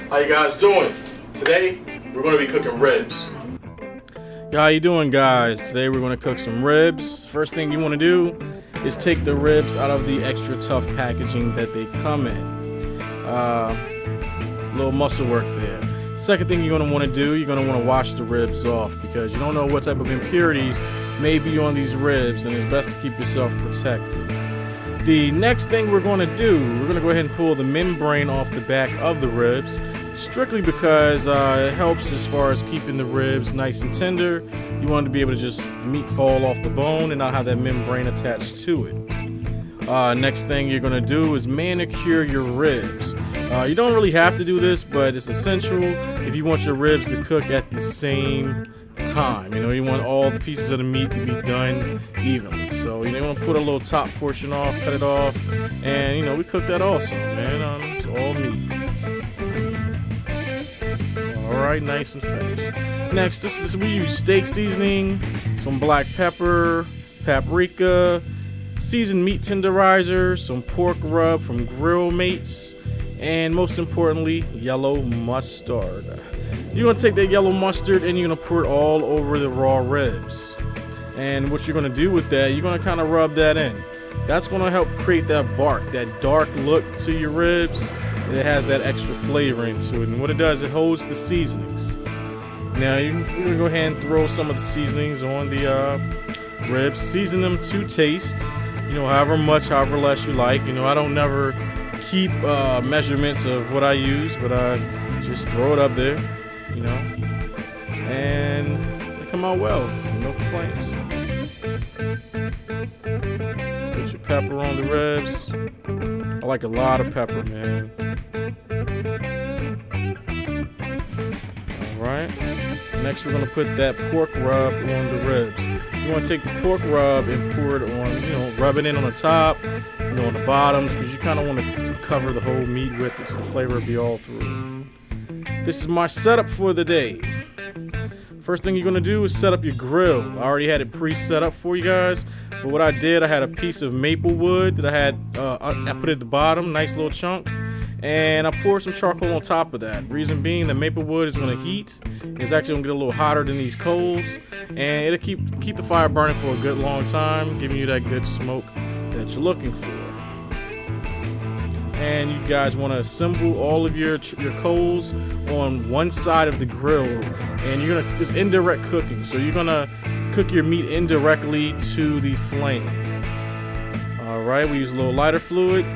How you guys doing? Today we're going to be cooking ribs. Yeah, how you doing, guys? Today we're going to cook some ribs. First thing you want to do is take the ribs out of the extra tough packaging that they come in. Little muscle work there. Second thing you're going to want to do, you're going to want to wash the ribs off because you don't know what type of impurities may be on these ribs, and it's best to keep yourself protected. The next thing we're going to do, we're going to go ahead and pull the membrane off the back of the ribs, strictly because it helps as far as keeping the ribs nice and tender. You want to be able to just meat fall off the bone and not have that membrane attached to it. Next thing you're going to do is manicure your ribs. You don't really have to do this, but it's essential if you want your ribs to cook at the same time. You know, you want all the pieces of the meat to be done evenly. So you want to put a little top portion off, cut it off, and we cook that also, man. It's all meat. All right, nice and finished. Next, we use steak seasoning, some black pepper, paprika, seasoned meat tenderizer, some pork rub from Grill Mates, and most importantly, yellow mustard. You're going to take that yellow mustard and you're going to pour it all over the raw ribs. And what you're going to do with that, you're going to kind of rub that in. That's going to help create that bark, that dark look to your ribs. It has that extra flavor into it. And what it does, it holds the seasonings. Now, you're going to go ahead and throw some of the seasonings on the ribs. Season them to taste. However much, however less you like. I don't never keep measurements of what I use, but I just throw it up there. And they come out well, no complaints. Put your pepper on the ribs. I like a lot of pepper, man. Alright. Next we're gonna put that pork rub on the ribs. You wanna take the pork rub and pour it on, rub it in on the top, on the bottoms, because you kinda wanna cover the whole meat with it so the flavor will be all through. This is my setup for the day. First thing you're gonna do is set up your grill. I already had it pre-set up for you guys, but what I did, I had a piece of maple wood that I put at the bottom, nice little chunk, and I poured some charcoal on top of that. Reason being, the maple wood is gonna heat. It's actually gonna get a little hotter than these coals, and it'll keep the fire burning for a good long time, giving you that good smoke that you're looking for. And you guys want to assemble all of your coals on one side of the grill, and it's indirect cooking, so you're gonna cook your meat indirectly to the flame. All right, we use a little lighter fluid.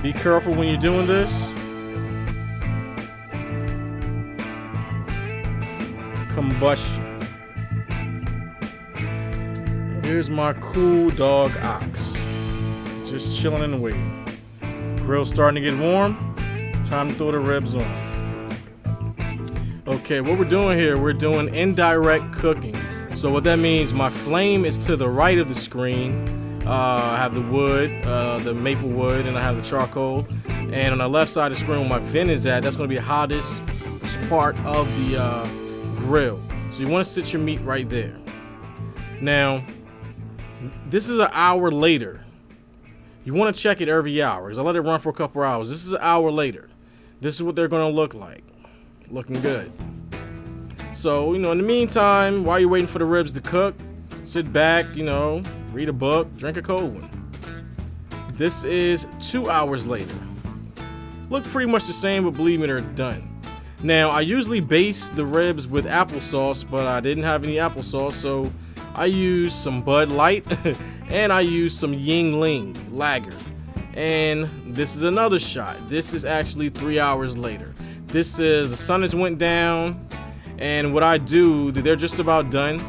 Be careful when you're doing this. Combustion. Here's my cool dog ox. Just chilling and waiting. Grill's starting to get warm. It's time to throw the ribs on. Okay, what we're doing here, we're doing indirect cooking. So what that means, my flame is to the right of the screen. I have the wood, the maple wood, and I have the charcoal. And on the left side of the screen where my vent is at, that's going to be the hottest part of the grill. So you want to sit your meat right there. Now, this is an hour later. You want to check it every hour, because I let it run for a couple hours. This is an hour later. This is what they're going to look like. Looking good. So, in the meantime, while you're waiting for the ribs to cook, sit back, read a book, drink a cold one. This is 2 hours later. Look pretty much the same, but believe me, they're done. Now, I usually baste the ribs with applesauce, but I didn't have any applesauce, so I used some Bud Light and I used some Yingling Lager. And this is another shot. This is actually 3 hours later. This is, the sun has went down, and what I do, they're just about done.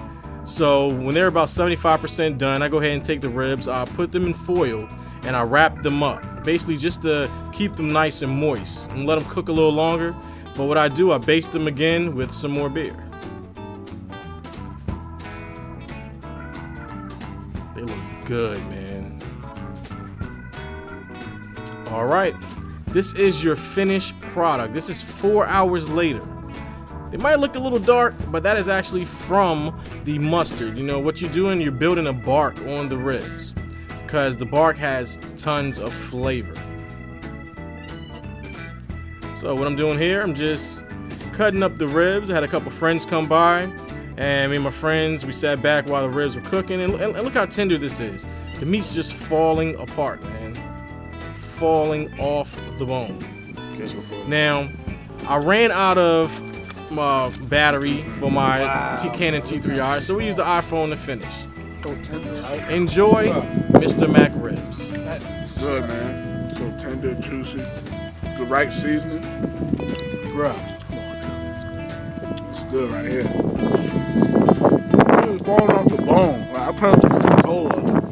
So when they're about 75% done, I go ahead and take the ribs, I put them in foil, and I wrap them up. Basically just to keep them nice and moist and let them cook a little longer. But what I do, I baste them again with some more beer. They look good, man. All right, this is your finished product. This is 4 hours later. It might look a little dark, but that is actually from the mustard. What you're doing, you're building a bark on the ribs because the bark has tons of flavor. So what I'm doing here, I'm just cutting up the ribs. I had a couple friends come by, and me and my friends, we sat back while the ribs were cooking, and look how tender this is. The meat's just falling apart, man. Falling off the bone. Now, I ran out of my battery for my Canon T3i, so we used the iPhone to finish. So tender, right? Enjoy Mr. Macc ribs. It's good, man. So tender, juicy. The right seasoning. Bruh, come on now. It's good right here. It's falling off the bone. Like, I put it cold.